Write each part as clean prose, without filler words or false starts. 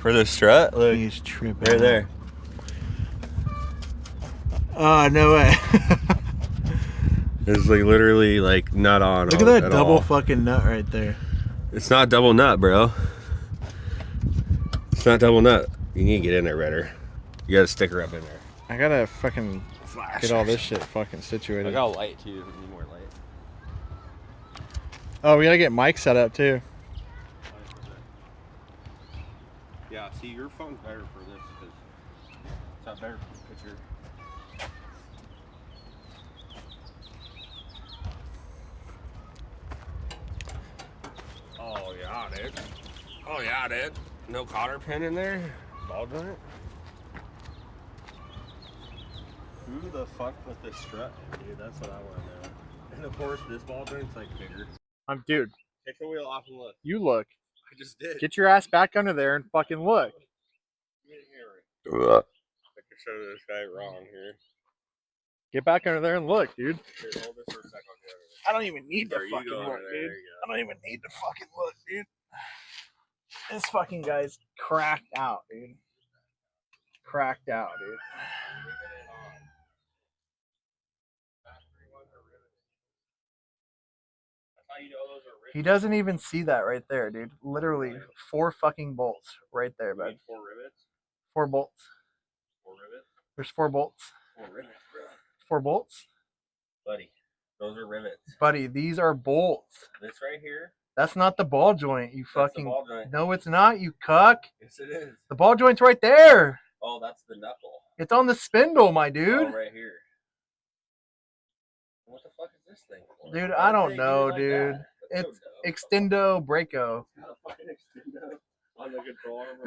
For the strut? Look, he's tripping. right there. Oh, no way. It's like literally like not on. Look at that double fucking nut right there. It's not double nut, bro. It's not double nut. You need to get in there, Redder. You got a sticker up in there. I gotta fucking get all this shit fucking situated. I got a light too. I need more light. Oh, we gotta get Mike set up too. Yeah, see, your phone's better for this because it's not better for the picture. Oh yeah, dude. Oh yeah, dude. No cotter pin in there? Ball joint? Who the fuck put this strut in, dude? That's what I want to know. And of course, this ball joint's like bigger. Dude. Take the wheel off and look. You look. I just did. Get your ass back under there and fucking look. I can show this guy wrong here. Get back under there and look, dude. Here, hold this for a second. I don't even need to There you fucking go, look, there dude. you go. I don't even need to fucking look, dude. This fucking guy's cracked out, dude. Cracked out, dude. He doesn't even see that right there, dude. Literally 4 fucking bolts right there, bud. 4 rivets? 4 bolts. 4 rivets? There's 4 bolts. 4 rivets, bro. 4 bolts? Buddy, those are rivets. Buddy, these are bolts. This right here? That's not the ball joint, you fucking... That's the ball joint. No, it's not, you cuck. Yes, it is. The ball joint's right there. Oh, that's the knuckle. It's on the spindle, my dude. Oh, right here. What the fuck is this thing for? Dude, I don't know, like dude. It's Extendo Breako. It's got a fucking extendo on the control arm.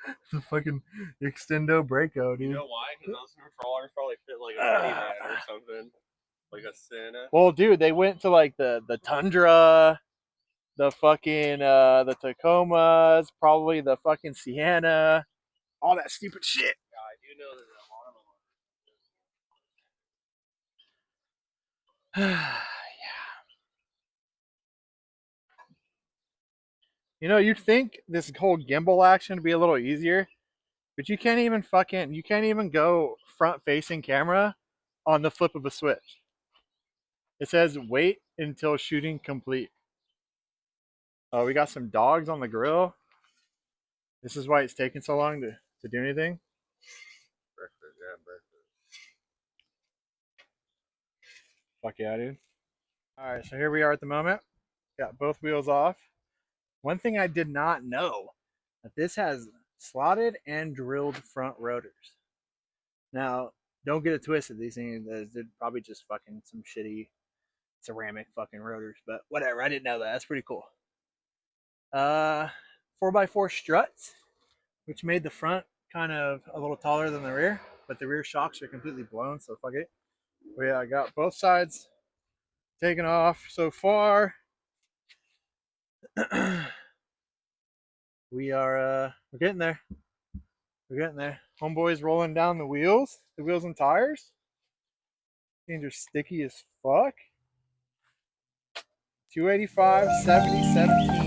It's a fucking Extendo Breako, dude. You know why? Because those control arms probably fit like a minivan or something. Like a Santa. Well, dude, they went to like the Tundra, the fucking the Tacomas, probably the fucking Sienna, all that stupid shit. Yeah, I do know that Yeah. You know, you'd think this whole gimbal action would be a little easier, but you can't even go front facing camera on the flip of a switch. It says wait until shooting complete. Oh, we got some dogs on the grill. This is why it's taking so long to do anything. breakfast, yeah, breakfast. Fuck yeah, dude. Alright, so here we are at the moment. Got both wheels off. One thing I did not know, that this has slotted and drilled front rotors. Now, don't get it twisted. These things, they're probably just fucking some shitty ceramic fucking rotors, but whatever. I didn't know that. That's pretty cool. 4x4 struts, which made the front kind of a little taller than the rear, but the rear shocks are completely blown, so fuck it. But yeah, I got both sides taken off so far. We're getting there. We're getting there. Homeboy's rolling down the wheels and tires. Things are sticky as fuck. 285, 70, 17.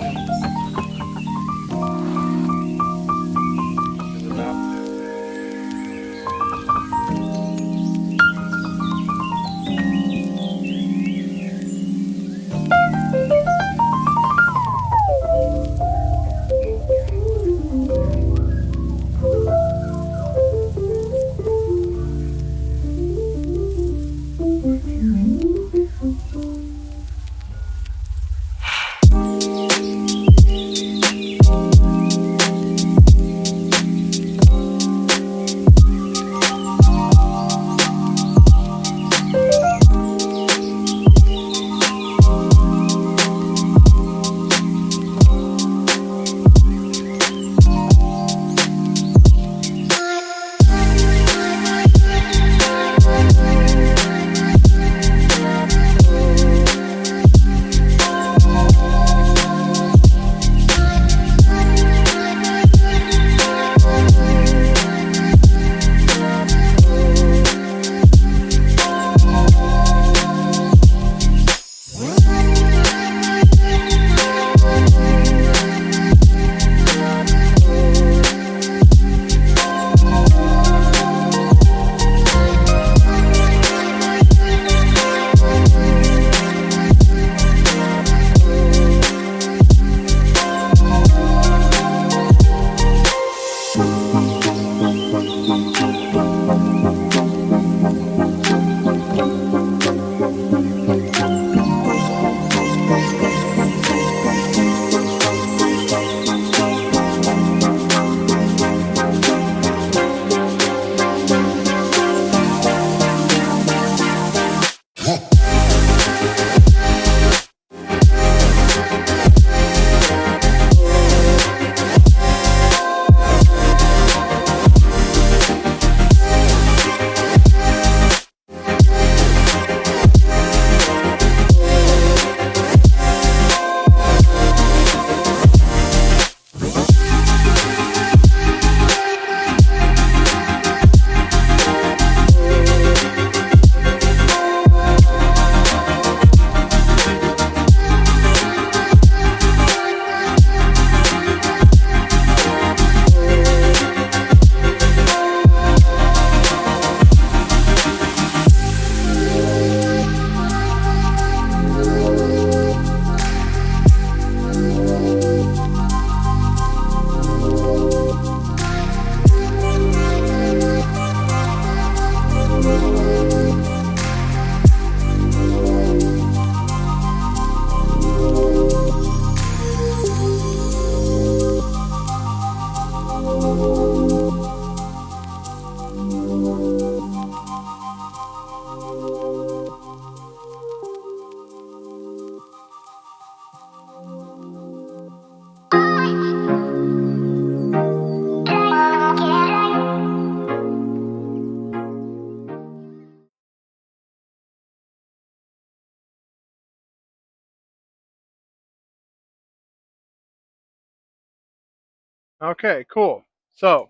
Okay, cool. So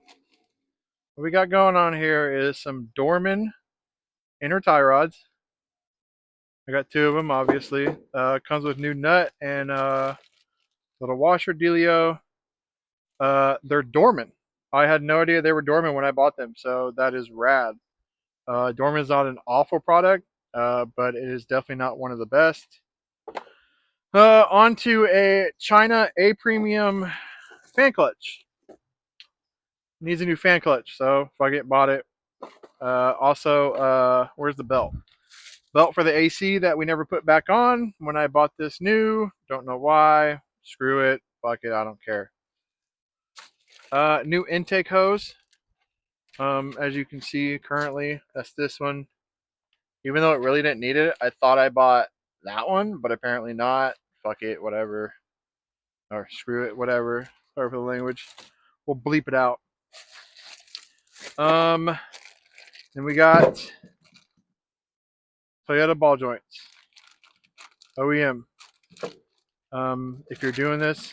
what we got going on here is some Dorman inner tie rods. I got two of them, obviously. Comes with new nut and little washer dealio. They're Dorman. I had no idea they were Dorman when I bought them, so that is rad. Dorman is not an awful product, but it is definitely not one of the best. Onto a China A Premium fan clutch. Needs a new fan clutch, so fuck it, bought it. Also, where's the belt? Belt for the AC that we never put back on when I bought this new. Don't know why. Screw it. Fuck it. I don't care. New intake hose. As you can see currently, that's this one. Even though it really didn't need it, I thought I bought that one, but apparently not. Fuck it, whatever. Or screw it, whatever. Sorry for the language. We'll bleep it out. Then we got Toyota ball joints. OEM. If you're doing this,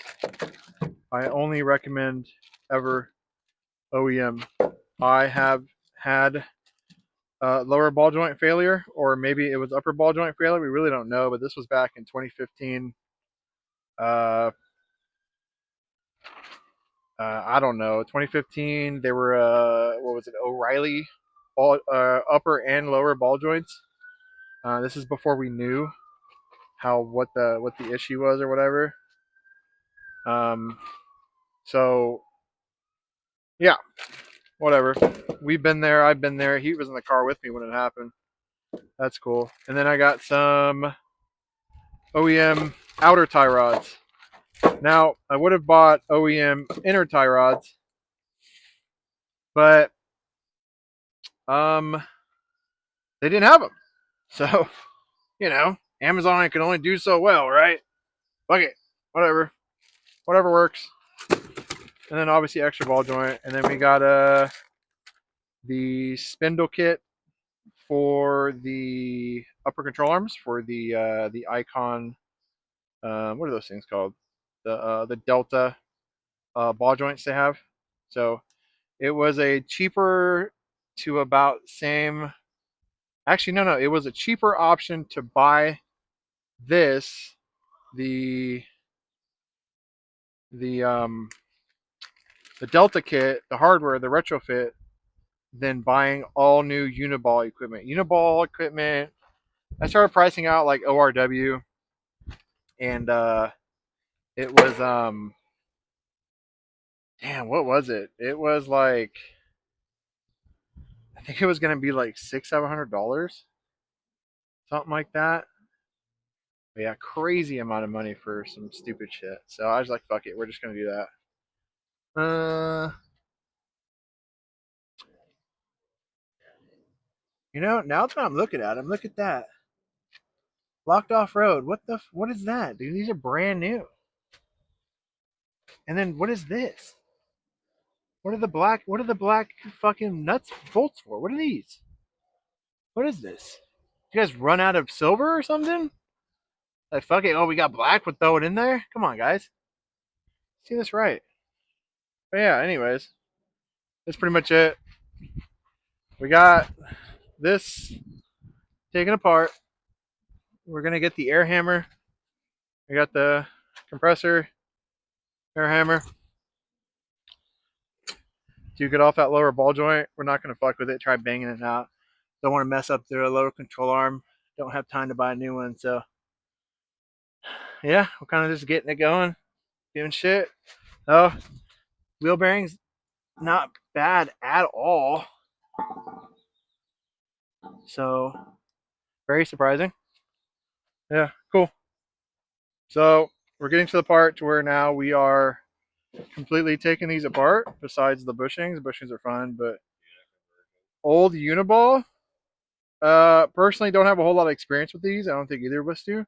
I only recommend ever OEM. I have had lower ball joint failure, or maybe it was upper ball joint failure. We really don't know, but this was back in 2015. I don't know. 2015, they were what was it? O'Reilly ball, upper and lower ball joints. This is before we knew what the issue was or whatever. So yeah, whatever. We've been there. I've been there. He was in the car with me when it happened. That's cool. And then I got some OEM outer tie rods. Now I would have bought OEM inner tie rods, but they didn't have them. So Amazon can only do so well, right? Fuck it, whatever works. And then obviously extra ball joint, and then we got the spindle kit for the upper control arms for the Icon. What are those things called? The Delta ball joints they have. So it was a cheaper to about same. Actually, no. It was a cheaper option to buy this the the um the Delta kit, the hardware, the retrofit, than buying all new Uniball equipment. Uniball equipment, I started pricing out like ORW, and it was damn, what was it? It was like I think it was gonna be like $600-700, something like that. But yeah, crazy amount of money for some stupid shit. So I was like, fuck it, we're just gonna do that. Now that I'm looking at them, look at that. Locked off road. What is that, dude? These are brand new. And then what is this? What are the black fucking nuts bolts for? What are these? What is this? You guys run out of silver or something? Like fuck it. Oh, we got black. We'll throw it in there. Come on, guys. See this right. But yeah. Anyways, that's pretty much it. We got this taken apart. We're gonna get the air hammer. We got the compressor, air hammer. To get off that lower ball joint, we're not gonna fuck with it. Try banging it out. Don't want to mess up the lower control arm. Don't have time to buy a new one, so yeah, we're kind of just getting it going, doing shit. Oh, wheel bearings, not bad at all. So very surprising. Yeah, cool. So we're getting to the part to where now we are completely taking these apart. Besides the bushings, are fun, but old Uniball. Personally, don't have a whole lot of experience with these. I don't think either of us do.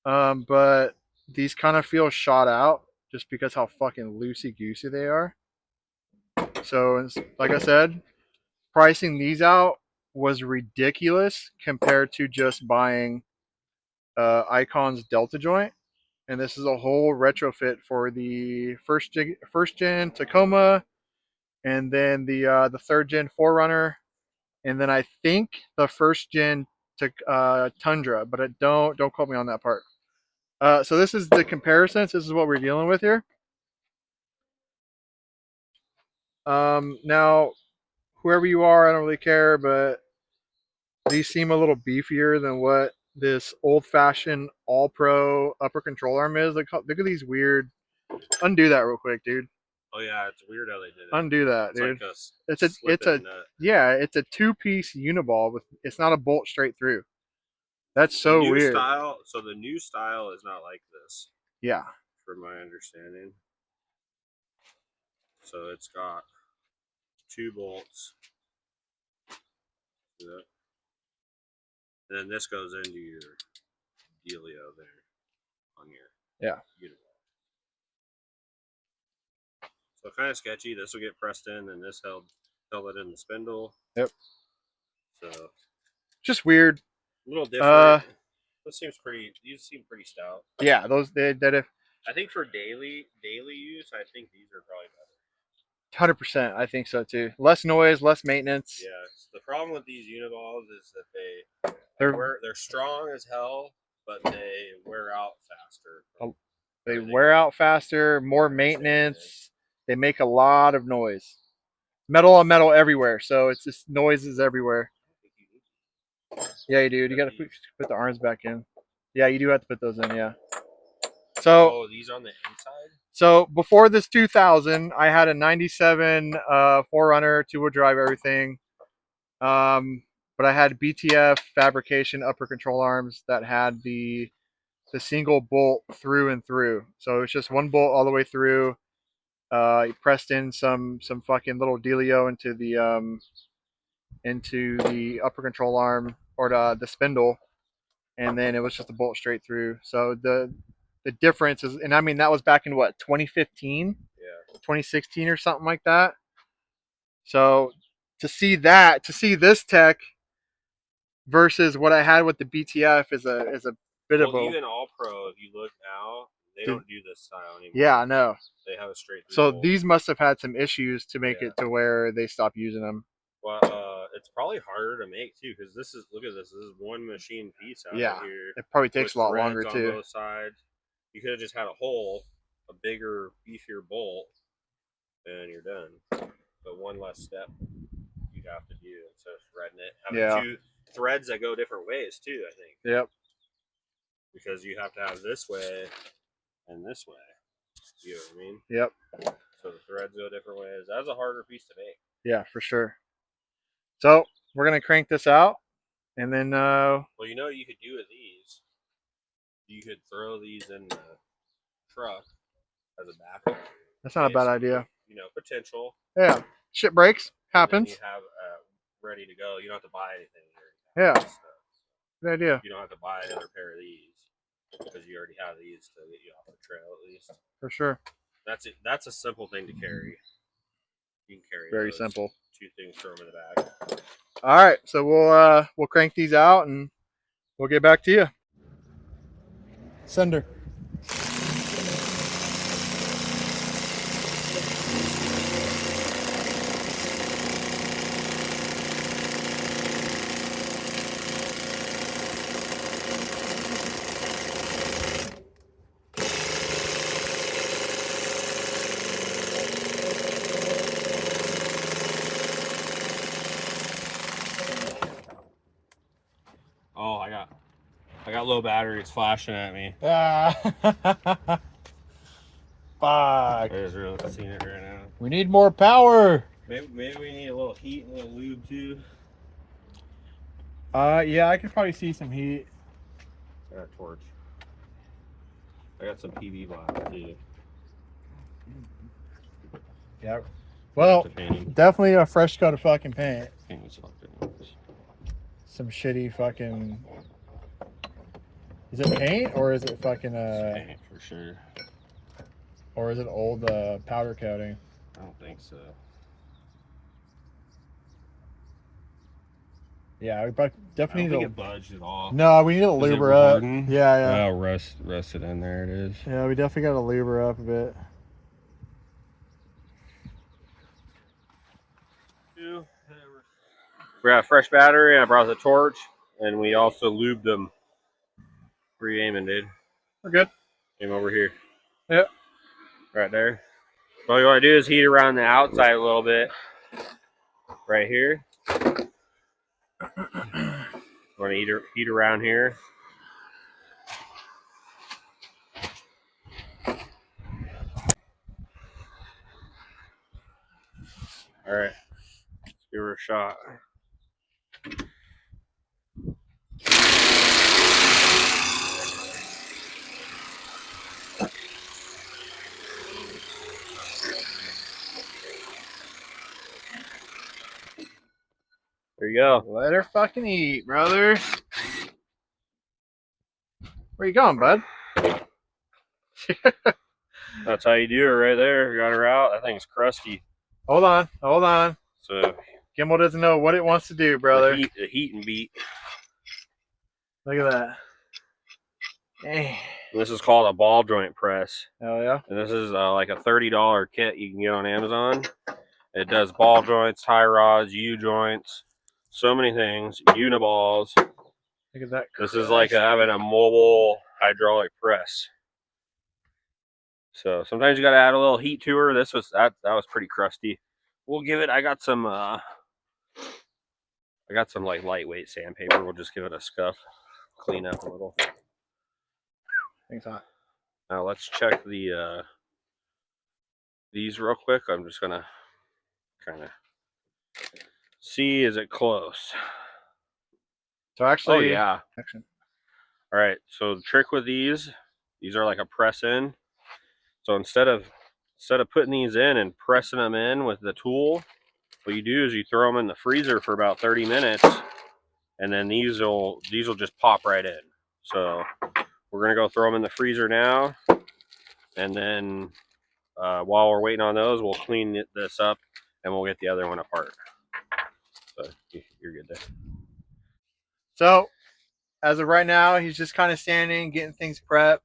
But these kind of feel shot out just because how fucking loosey goosey they are. So, like I said, pricing these out was ridiculous compared to just buying Icon's Delta joint. and this is a whole retrofit for the first gen Tacoma, and then the third gen 4Runner, and then I think the first gen Tundra, but don't quote me on that part. So this is the comparisons. This is what we're dealing with here. Now, whoever you are, I don't really care, but these seem a little beefier than what this old-fashioned all-pro upper control arm is. Look at these weird. Undo that real quick, dude. Oh yeah, it's weird how they did it. Undo that, It's dude. like a It's a nut. yeah, it's a two-piece uniball with. It's not a bolt straight through. That's The so new weird. style. So the new style is not like this, Yeah. from my understanding. So it's got 2 bolts. See that? And then this goes into your dealio there on your uniball. So kind of sketchy. This will get pressed in, and this held it in the spindle. Yep. So Just weird. a little different. This seems pretty. These seem pretty stout. Yeah, those that if I think for daily use, I think these are probably better. 100%. I think so too. Less noise, less maintenance. Yeah. The problem with these uniballs is that they're strong as hell, but they wear out faster. They wear out faster, more maintenance. They make a lot of noise. Metal on metal everywhere, so it's just noises everywhere. Yeah, you do. You got to put the arms back in. Yeah, you do have to put those in. Yeah. So these on the inside. So before this 2000, I had a '97 4Runner, two-wheel drive, everything. But I had BTF fabrication upper control arms that had the single bolt through and through. So it's just one bolt all the way through. You pressed in some fucking little dealio into the upper control arm or the spindle, and then it was just a bolt straight through. So the difference is, and I mean that was back in what 2015, 2016 or something like that. So to see this tech versus what I had with the BTF is a bit of a even All Pro. If you look now, they don't do this style anymore. Yeah, I know. They have a straight through. So bolt. These must have had some issues to make it to where they stopped using them. Well, it's probably harder to make too because look at this. This is one machine piece out here. It probably takes a lot longer too. On both sides. You could have just had a bigger, beefier bolt, and you're done. But one less step you'd have to do instead of threading it. Having 2 threads that go different ways too, I think. Yep. Because you have to have this way and this way. You know what I mean? Yep. So the threads go different ways. That's a harder piece to make. Yeah, for sure. So we're gonna crank this out, and then well, you know what you could do with these? You could throw these in the truck as a backup. That's not a bad idea. You know, potential. Yeah, shit breaks. Happens. You have ready to go. You don't have to buy anything. Yeah. Good idea. You don't have to buy another pair of these because you already have these to get you off the trail at least. For sure. That's it. That's a simple thing to carry. You can carry very simple. 2 things, throw them in the back. All right, so we'll crank these out and we'll get back to you. Sender. Oh, I got low battery. It's flashing at me. Fuck. I just really seeing it right now. We need more power. Maybe we need a little heat, a little lube too. Yeah, I could probably see some heat. I got a torch. I got some PV black too. Yeah. Well, definitely a fresh coat of fucking paint. Some shitty fucking. Is it paint or is it fucking paint for sure. Or is it old powder coating? I don't think so. Yeah, we I definitely don't need think to. it budged at all. No, we need to Was lube it her up. recording? Yeah, yeah. Oh, rust it in there. It is. Yeah, we definitely got to lube her up a bit. We got a fresh battery. I brought the torch, and we also lubed them. Where you aiming, dude? We're good. Aim over here. Yep. Right there. All you want to do is heat around the outside a little bit. Right here. Want to heat around here. All right. Let's give her a shot. There you go. Let her fucking eat, brother. Where you going, bud? That's how you do it right there. You got her out. That thing's crusty. Hold on. Hold on. So Gimbal doesn't know what it wants to do, brother. the heat and beat. Look at that. Dang. This is called a ball joint press. Hell yeah. And this is like a $30 kit you can get on Amazon. It does ball joints, tie rods, U joints, so many things, uniballs. Look at that. This is like having a mobile hydraulic press. So sometimes you got to add a little heat to her. This was that was pretty crusty. We'll give it. I got some like lightweight sandpaper. We'll just give it a scuff, clean up a little. Thing's hot. Now let's check the these real quick. I'm just gonna kind of see, is it close? So actually, oh yeah. Action. All right. So the trick with these are like a press in. So instead of putting these in and pressing them in with the tool, what you do is you throw them in the freezer for about 30 minutes, and then these will just pop right in. So we're gonna go throw them in the freezer now, and then while we're waiting on those, we'll clean this up and we'll get the other one apart. So you're good there. So as of right now, he's just kind of standing, getting things prepped.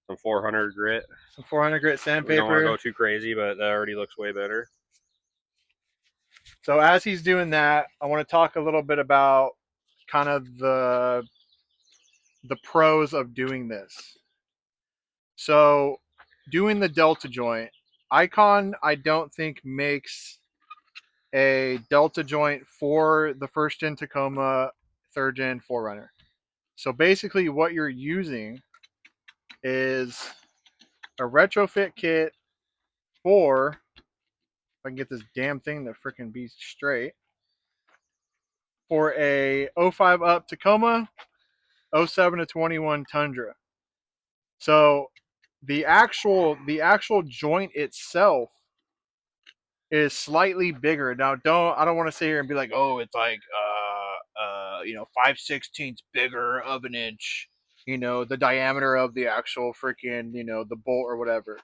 Some 400 grit. Some 400 grit We don't want to sandpaper. go too crazy, but that already looks way better. So as he's doing that, I want to talk a little bit about kind of the pros of doing this. So doing the delta joint, Icon I don't think makes a delta joint for the first gen Tacoma, third gen 4Runner. So basically what you're using is a retrofit kit for, if I can get this damn thing to freaking be straight, for a 05 up Tacoma, 07 to 21 Tundra. So the actual joint itself is slightly bigger. Now I don't want to sit here and be like, oh, it's like 5/16 bigger of an inch, the diameter of the actual freaking, the bolt or whatever.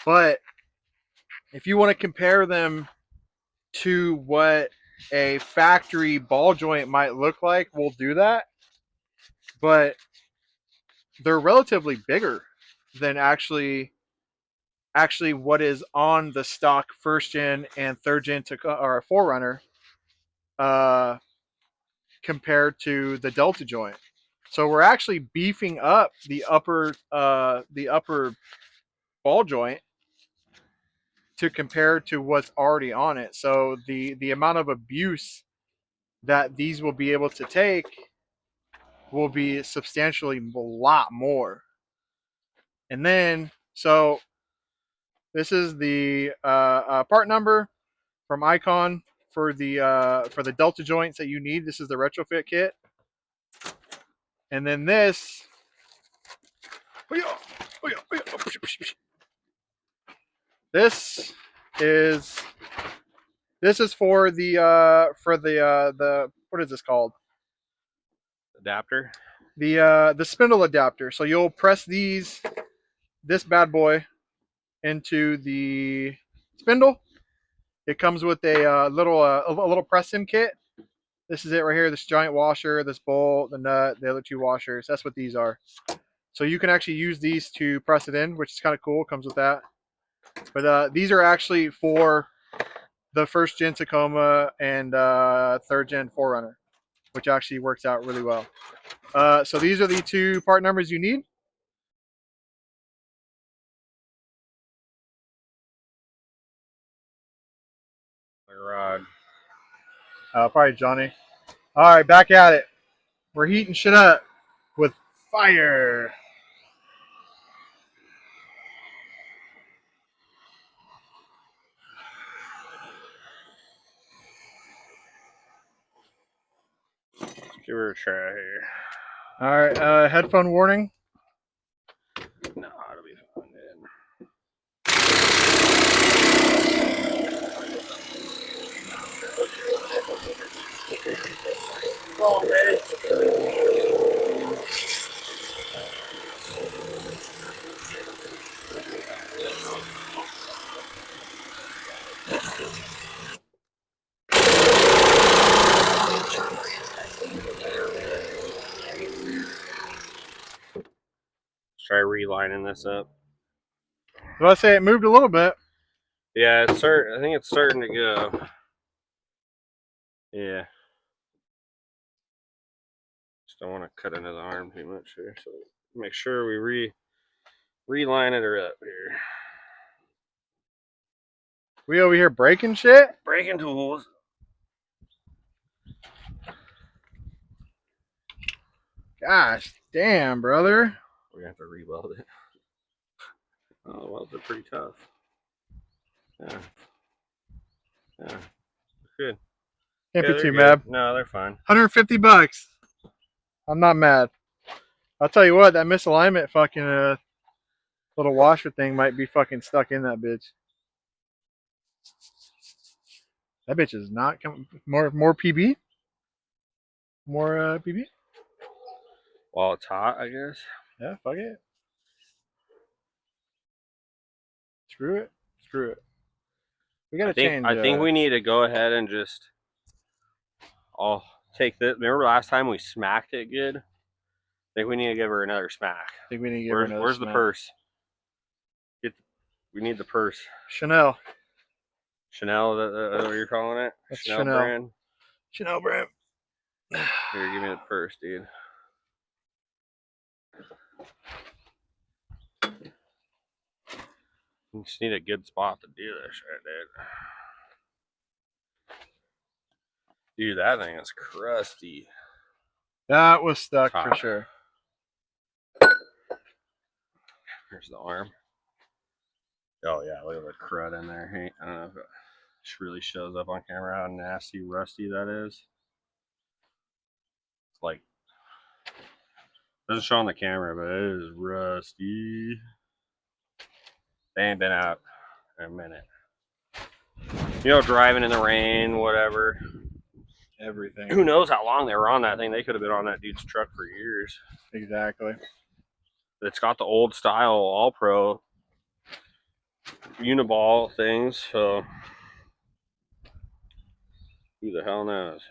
But if you want to compare them to what a factory ball joint might look like, we'll do that. But they're relatively bigger than actually what is on the stock first gen and third gen or 4Runner compared to the delta joint. So we're actually beefing up the upper ball joint to compare to what's already on it. So the amount of abuse that these will be able to take will be substantially a lot more. And then so this is the part number from Icon for the delta joints that you need. This is the retrofit kit. And then this this is for the what is this called? Adapter. The spindle adapter. So you'll press this bad boy into the spindle. It comes with a little press in kit, This is it right here. This giant washer, this bolt, the nut, the other two washers. That's what these are. So you can actually use these to press it in, which is kind of cool. Comes with that. But these are actually for the first gen Tacoma and third gen 4Runner, which actually works out really well. So these are the two part numbers you need. My rod. Probably Johnny. All right, back at it. We're heating shit up with fire. Let's give her a try here. All right, headphone warning. No, it'll be fun, man. Let's try relining this up. So let's say it moved a little bit. Yeah, it's I think it's starting to go. Yeah. Just don't want to cut into the arm too much here. So make sure we reline it up here. We over here breaking shit. Breaking tools. Gosh damn, brother. We're gonna have to re-weld it. Oh, welds are pretty tough. Yeah. Yeah. Good. Can't Yeah, be too good. mad. No, they're fine. $150. I'm not mad. I'll tell you what, that misalignment fucking little washer thing might be fucking stuck in that bitch. That bitch is not coming. More PB. More PB. While it's hot, I guess. Yeah, fuck it. Screw it. Screw it. We gotta change. I think we need to go ahead and just. I'll take this. Remember last time we smacked it good? I think we need to give her another smack. I think we need to give her another Where's smack. the purse? We need the purse. Chanel. Chanel, is that what you're calling it? That's Chanel brand? Chanel brand. Here, give me the purse, dude. You just need a good spot to do this right there. Dude, that thing is crusty. That was stuck for sure. Here's the arm. Oh yeah, look at the crud in there. Hey, I don't know if it really shows up on camera how nasty, rusty that is. It's like, doesn't show on the camera, but it is rusty. They ain't been out in a minute. You know, driving in the rain, whatever. Everything. Who knows how long they were on that thing? They could have been on that dude's truck for years. Exactly. It's got the old style All Pro Uniball things, so who the hell knows?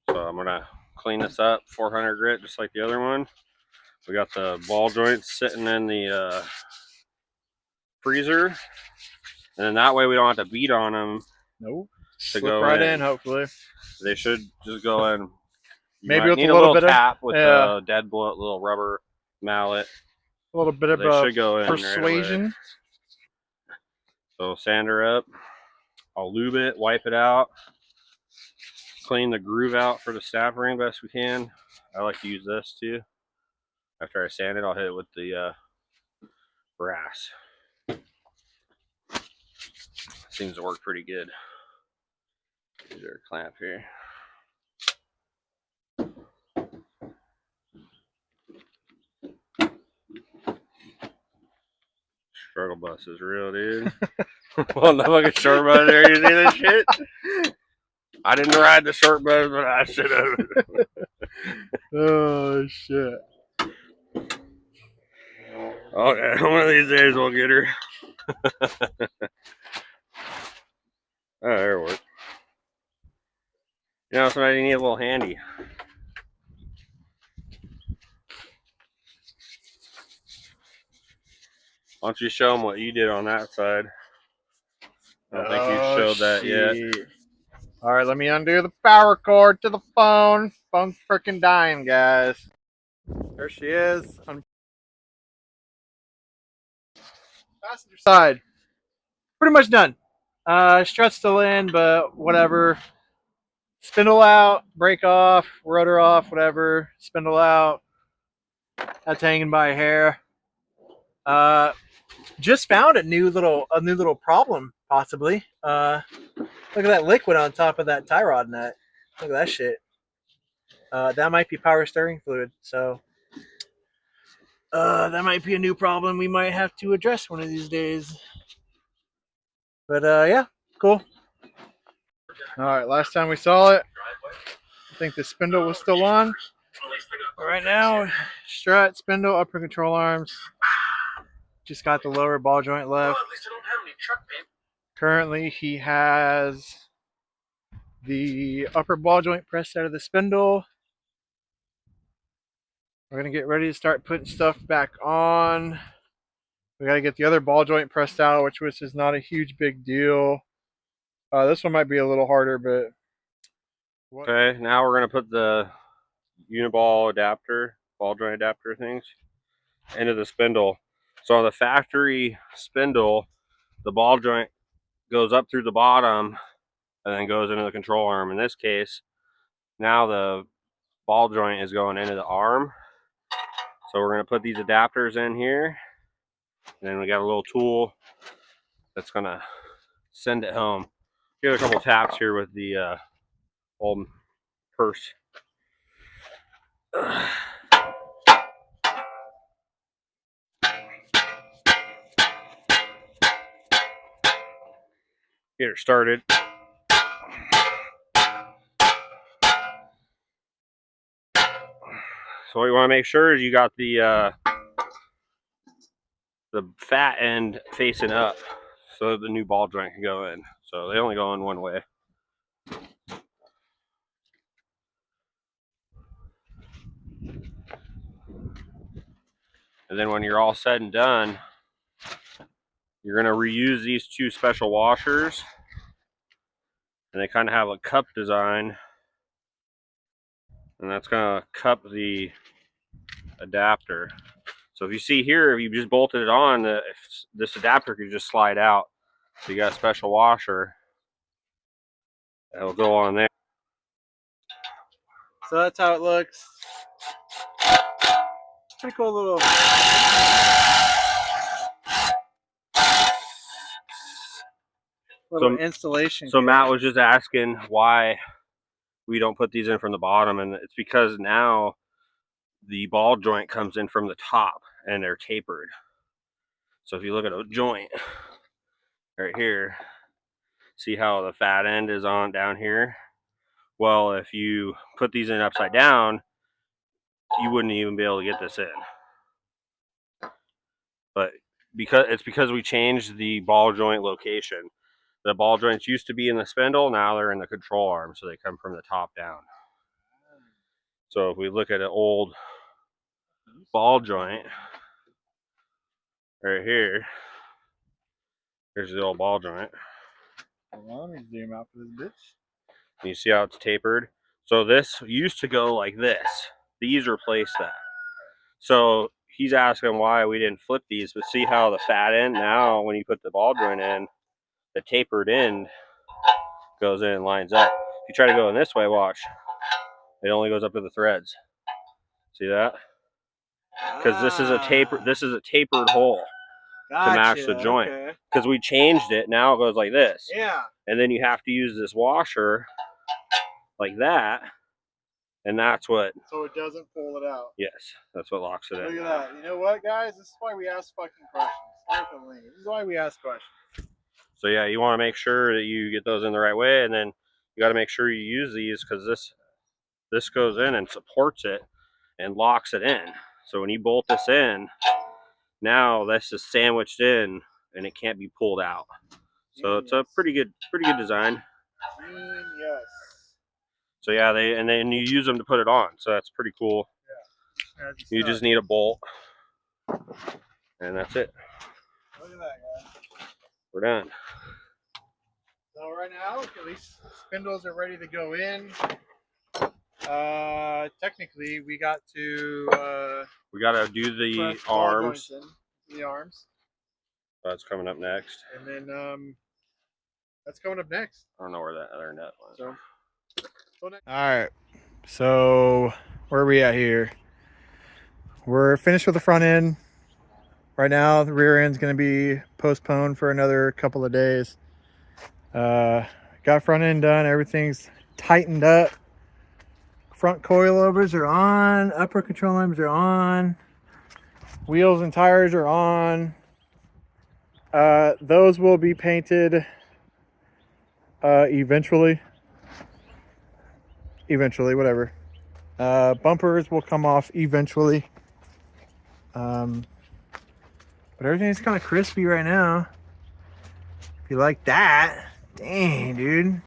So I'm gonna clean this up, 400 grit, just like the other one. We got the ball joints sitting in the freezer, and then that way we don't have to beat on them. Nope. To Slip go right in. hopefully. They should just go in. You Maybe might with need a little bit tap of with the deadbolt, little rubber mallet. A little bit of should go in persuasion. Right away. So sand her up. I'll lube it, wipe it out, clean the groove out for the staff ring best we can. I like to use this too. After I sand it, I'll hit it with the brass. Seems to work pretty good. Here's our clamp here. Struggle bus is real, dude. Well, no fucking short bus there. You see this shit? I didn't ride the short bus, but I should have. Oh shit. Okay, one of these days we'll get her. Oh, there it worked. Now somebody need a little handy. Why don't you show them what you did on that side? I don't think you showed that yet. All right, let me undo the power cord to the phone. Phone's freaking dying, guys. There she is. On passenger side. Pretty much done. Strut's still in, but whatever. Spindle out, brake off, rotor off, whatever. Spindle out. That's hanging by a hair. Just found a new little problem, possibly. Look at that liquid on top of that tie rod nut. Look at that shit. That might be power steering fluid. So that might be a new problem we might have to address one of these days. But yeah, cool. All right, last time we saw it, I think the spindle was still on. But right now, strut, spindle, upper control arms. Just got the lower ball joint left. Currently, he has the upper ball joint pressed out of the spindle. We're going to get ready to start putting stuff back on. We got to get the other ball joint pressed out, which is not a huge big deal. This one might be a little harder, but... Okay, now we're going to put the uniball adapter, ball joint adapter things, into the spindle. So on the factory spindle, the ball joint goes up through the bottom and then goes into the control arm. In this case, now the ball joint is going into the arm. So we're going to put these adapters in here. And then we got a little tool that's going to send it home. Give it a couple taps here with the old purse. Get her started. So what you want to make sure is you got the fat end facing up so the new ball joint can go in. So they only go in one way. And then when you're all said and done, you're going to reuse these two special washers. And they kind of have a cup design. And that's going to cup the adapter. So if you see here, if you just bolted it on, this adapter could just slide out. So you got a special washer that'll go on there. So that's how it looks. Pretty cool little installation. So Matt was just asking why we don't put these in from the bottom, and it's because now the ball joint comes in from the top and they're tapered. So if you look at a joint right here, see how the fat end is on down here? Well, if you put these in upside down, you wouldn't even be able to get this in. But because we changed the ball joint location. The ball joints used to be in the spindle, now they're in the control arm, so they come from the top down. So if we look at an old ball joint right here, here's the old ball joint. Let me zoom out for this bitch. You see how it's tapered? So this used to go like this. These replaced that. So he's asking why we didn't flip these, but see how the fat end now, when you put the ball joint in, the tapered end goes in and lines up. If you try to go in this way, watch. It only goes up to the threads. See that? Because this is a tapered hole to match the joint. Because we changed it, now it goes like this. Yeah. And then you have to use this washer like that, and that's what. So it doesn't pull it out. Yes, that's what locks it in. Look at that. You know what, guys? This is why we ask fucking questions. This is why we ask questions. So yeah, you want to make sure that you get those in the right way, and then you got to make sure you use these because this goes in and supports it and locks it in. So when you bolt this in, now this is sandwiched in and it can't be pulled out. So it's a pretty good design. Yes. So yeah, and then you use them to put it on. So that's pretty cool. Yeah. You just need a bolt, and that's it. Look at that, guys. We're done. So right now, at least spindles are ready to go in. Technically, we got to we got to do the press ball arms. joints in, the arms. That's coming up next. And then that's coming up next. I don't know where that other nut went. All right. So where are we at here? We're finished with the front end. Right now, the rear end's going to be postponed for another couple of days. Got front end done. Everything's tightened up. Front coilovers are on. Upper control arms are on. Wheels and tires are on. Those will be painted eventually. Eventually, whatever. Bumpers will come off eventually. But everything's kind of crispy right now. If you like that, dang, dude.